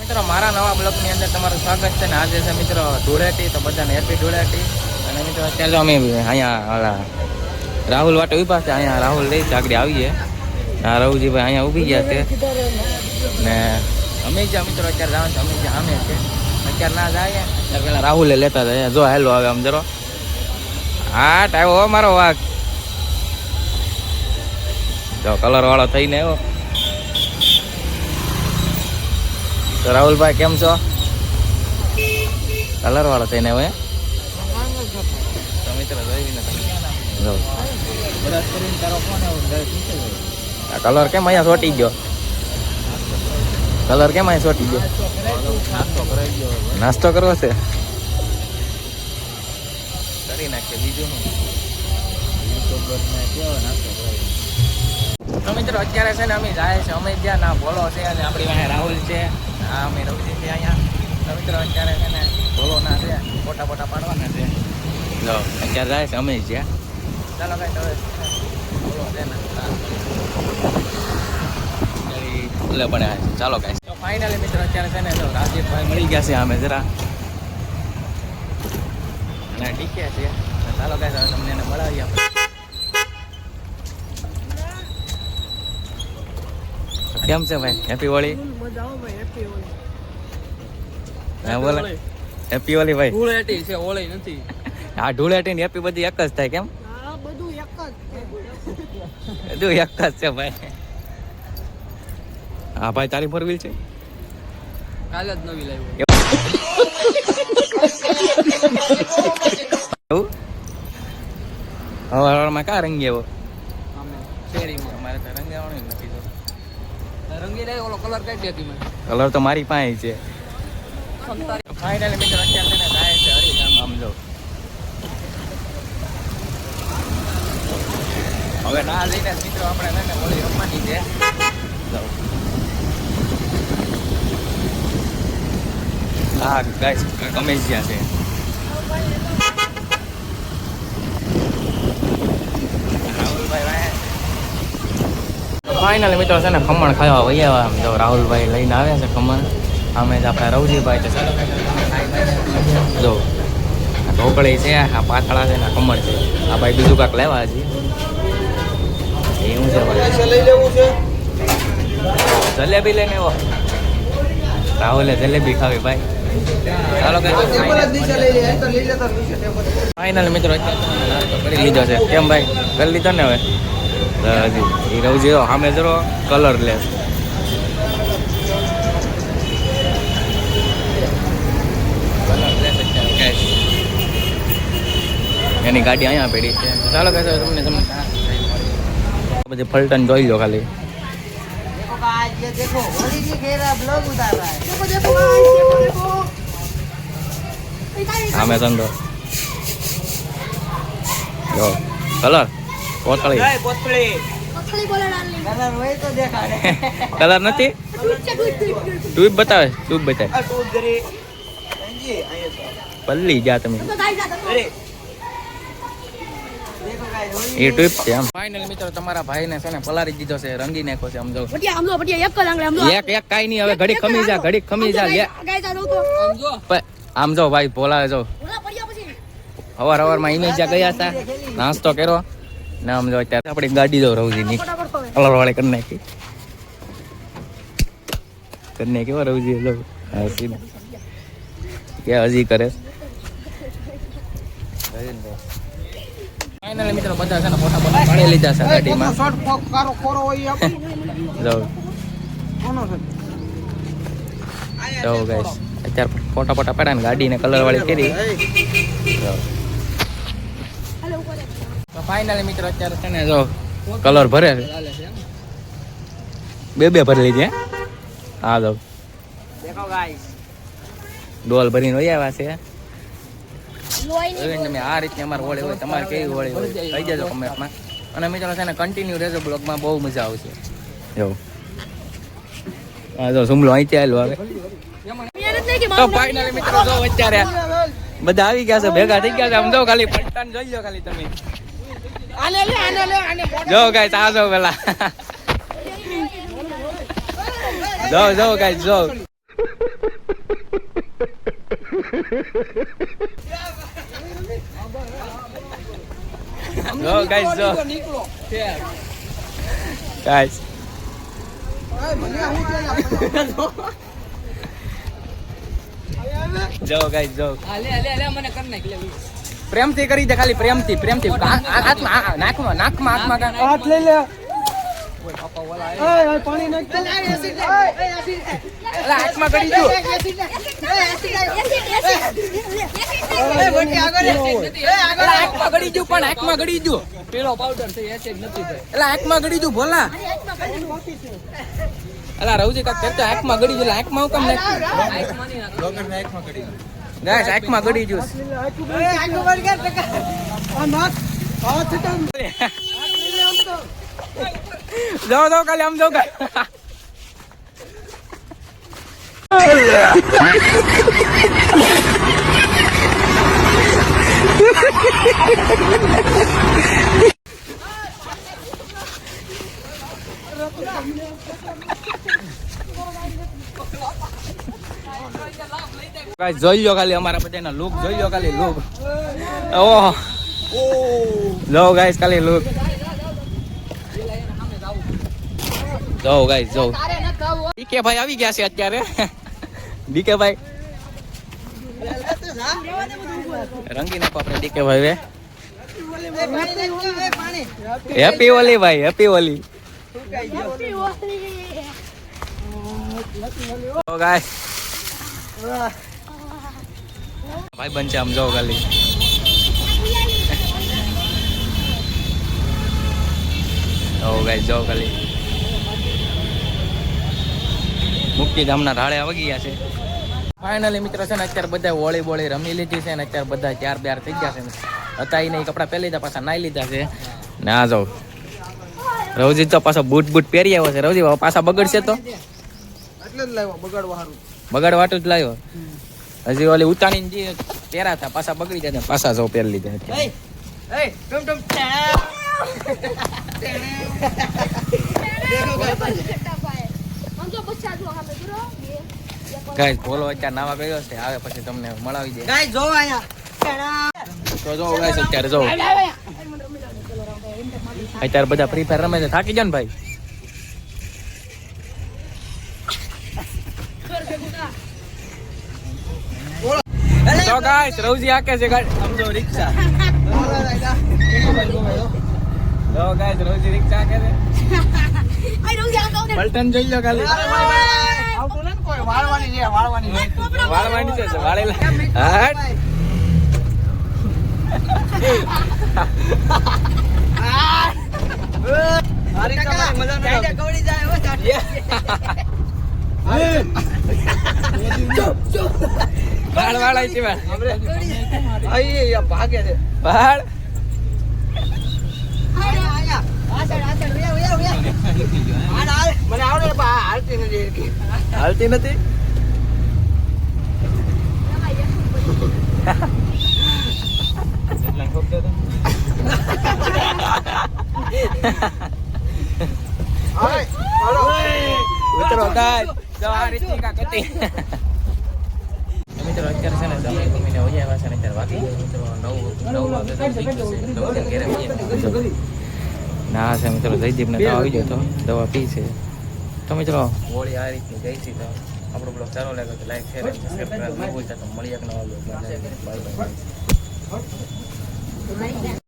મિત્રો મારા નવા બ્લોગની અંદર તમારું સ્વાગત છે ને આજે છે મિત્રો ધૂળેટી, તો બધાને હેપી ધૂળેટી. અને મિત્રો અત્યારે અમે અહીંયા રાહુલ વાટે ઉભા છે, અહીંયા રાહુલ લઈ આગળ આવીએ. હા રવજીભાઈ અહીંયા ઊભી ગયા છે ને અમે જ્યાં મિત્રો અત્યારે જવાનું છે, અમે જ્યાં અમે છે અત્યારે ના જાય ત્યારે પેલા રાહુલે લેતા હતા. જો હેલો આવે આમ જરો હા ટાઈવો મારો વાઘ જો કલર વાળો થઈને આવ્યો. તો રાહુલભાઈ કેમ છો? કલર વાળો થઈને આવ્યો તો મિત્રો જોઈને આ કલર કેમ અહીંયા સોટી ગયો? કલર કેમ અહીંયા સોટી ગયો? નાસ્તો કરવો છે, કરી નાખીએ બીજું તો મિત્રો અત્યારે છે ને અમે જાય છે, અમે જ્યાં ના ભોલો છે અને આપણી પાસે રાહુલ છે, આ અમે રવજી છે અહીંયા. તો મિત્રો અત્યારે છે ને ભોલો ના છે, ફોટા પાડવાના છે. જો અત્યારે જાય છે અમે જ્યાં. ચાલો ભાઈ તો ભોલો છે ને ભલે પડે ચાલો કાંઈ. તો ફાઇનલી મિત્રો અત્યારે છે ને જો રાજીવભાઈ મળી ગયા છે અમે જરા અને ટીકે છે. ચાલો કાંઈ તમને એને મળાવીએ આપણે. કેમ છે ભાઈ? હેપી હોળી. હા બોલે હેપી હોળી ભાઈ. ધૂળેટી છે, હોળી નથી. હા ધૂળેટી ને હેપી બધી એક જ થાય કેમ? બધું એક જ બધું એક જ છે ભાઈ. હા ભાઈ તારી ફોર વ્હીલ છે? કાલે જ નવી લાવ્યો. એવું હવારમાં કા રંગી આવ્યો? શેરીમાં અમારે તો રંગાવાનું નથી તો રંગી લાવ્યો, ઓલો કલર કાઢી હતી મેં. કલર તો મારી પાસે છે. ફાઇનલી મિત્રો અત્યારે તેને જાય છે હરિધામ. આમ જો હવે ના લઈને મિત્રો આપણે ને હોળી રમવાની છે. હા ગાઈસ કમેશ જ્યાં છે. ફાઇનલી મિત્રો છે ને ખમણ ખાવા વૈયા. આમ જો રાહુલભાઈ લઈને આવ્યા છે ખમણ. અમે જ આપણા રવજીભાઈ છે જો આ ઢોકળી છે, આ પાથળા છે ને ખમણ છે. આ ભાઈ બીજું કાંક લેવા હજી એવું છે ભાઈ. જલેબી લઈને આવ્યો રાહુલે, જલેબી ખાવી ભાઈ. ચાલો ફાઇનલ મિત્રો અત્યારે કરી લીધો છે. કેમ ભાઈ કરી લીધો ને? હવે હજી એ રવજી સામે જરો કલર લે. એની ગાડી અહીંયા પડી છે. ચાલો કહે તમને બધી ફલટન જોઈ લો ખાલી. આમે ધંધો જો કલર કોથળી કલર નથી. ટ્યુબ બતાવે, ટ્યુબ બતાવે. પલ્લી ગયા તમે. એ ટ્યુબ છે આમ. ફાઇનલ મિત્રો તમારા ભાઈને છે ને પલારી દીધો છે, રંગી નાખ્યો છે. સમજો એક કાઈ નહીં. હવે ઘડી ખમી જા, ઘડી ખમી જા. આમ જો ભાઈ બોલાવે જો હવારમાં ઇમેજ ગયા હતા, નાસ્તો કર્યો ને આમ જો અત્યારે આપણી ગાડી જો રવજીની કલર વાળી કરી નાખી. કેવો રવજી જો કે હજી કરે. ફાઇનલી મિત્રો બધા છે ને ફોટા પાડી લીધા છે ગાડીમાં. જો ગાઈસ અત્યારે ફોટા પાડ્યા ને ગાડીને કલર વાળી કરી. તો ફાઇનલી મિત્રો અત્યારે છે ને જો કલર ભરે છે. બે ભરી લીધી. હા જો ડોલ ભરીને વહી આવ્યા છે. તમે આ રીતની અમારે હોળી હોય, તમારે કેવી હોળી હોય કહી દેજો કમેન્ટમાં. અને મિત્રો છે ને કન્ટિન્યુ રહેજો બ્લોગમાં, બહુ મજા આવશે. જો હા જો સુમલો અહીંથી આવેલો આવે. તો ફાઇનલી મિત્રો જો અત્યારે બધા આવી ગયા છે, ભેગા થઈ ગયા છે. આમ જો ખાલી પટ્ટાને જોઈ લો ખાલી તમે. જો ગાઈસ આ જો પેલા જો ગાઈસ જો જો ગાઈસ જો નીકળો ગાઈસ જો ગાઈસ જો હાલે હાલે હાલે મને કર નાખ લે પ્રેમથી કરી દે ખાલી પ્રેમથી હાથમાં નાકમાં હાથ લઈ લે ઓય પાપા ઓલા એ પાણી નાખ હાથમાં કરી દો હાથમાં ગળી દઉં પણ હાથમાં ગળી દઉં પેલો પાવડર છે એસિડ નથી થાય એટલે હાથમાં ગળી દઉં ભોલા અલા રવજી કાક કરતો હાથમાં ગળી દઉં હાથમાં હું કેમ નાખ આઈક માની નાખ ગાઈસ હાથમાં ગળી દઉં જાઓ કાલે આમ જાઓ ગાઈસ જોઈ લો ખાલી અમારા બધાના લુક જોઈ લો ખાલી લુક ઓહ જો ગાઈસ ખાલી લુક જો ગાઈસ જો ડીકે ભાઈ આવી ગયા છે અત્યારે ડીકે ભાઈ રંગી નાખો આપણે ડીકે ભાઈ હેપી ઓલી ભાઈ હેપી ઓલી ગાઈસ ભાઈ બનશે આમ જાઓ ખાલી ગાઈસ જાઓ ખાલી મુક્તિધામના ઢાળે આવી ગયા છે ફાઇનલી મિત્રો છે ને અત્યારે બધા હોળી બોળી રમી લીધી છે ને અત્યારે બધા ત્યાર બ્યાર થઈ ગયા છે હતા એ નહીં કપડાં પહેરી લીધા પાછા નાઈ લીધા છે ને આ જાઓ રવજી તો પાછો બૂટ પહેરી આવ્યો છે રવજી પાછા બગડશે તો એટલે જ લાવ્યો બગાડવા હારું બગાડવાટું જ લાવ્યો હજી ઓલી ઉતાણીને જે પહેરા હતા પાછા બગડી જાય પાછા જો પહેરી લીધા ગાઈસ બોલો અત્યારે નાવા ગયો છે આવે પછી તમને મળાવી દે ગાઈસ જો આયા તો જો ગાઈસ અત્યારે જો અત્યારે બધા ફ્રી ફાયર રમે છે થાકી જાય ને ભાઈ તો ગાઈસ રવજી આકે છે ગાડી સમજો રિક્ષા તો ગાઈસ રવજી રિક્ષા આકે છે પલટન જોઈ લો ખાલી આવતું નથી કોઈ વાળવાની છે વાળવાની છે વાળેલા હાટ મારી તમારી મજા ના આવે કવડી જાય હો વાળ વાળાય છે વાળ આઈ ભાગે છે વાળ મને આવડે હાલતી નથી હાલતી નથી ઉતરો ગાઈસ જો આ રીતની કાક હતી મિત્રો અત્યારે છે ને તમે ગમીને વહી આવ્યા છે ને અત્યારે વાગી ગયા મિત્રો 9 વાગે તો થઈ ગયું છે 9 વાગે ઘરે વહી ના છે મિત્રો જયદીપ ને તો આવી ગયો તો દવા પી છે તો મિત્રો હોળી આ રીતની ગઈ છે તો આપણો બ્લોગ સારો લાગ્યો તો લાઈક શેર અને સબસ્ક્રાઇબ ન ભૂલતા તો મળી એક નવા બ્લોગમાં બાય બાય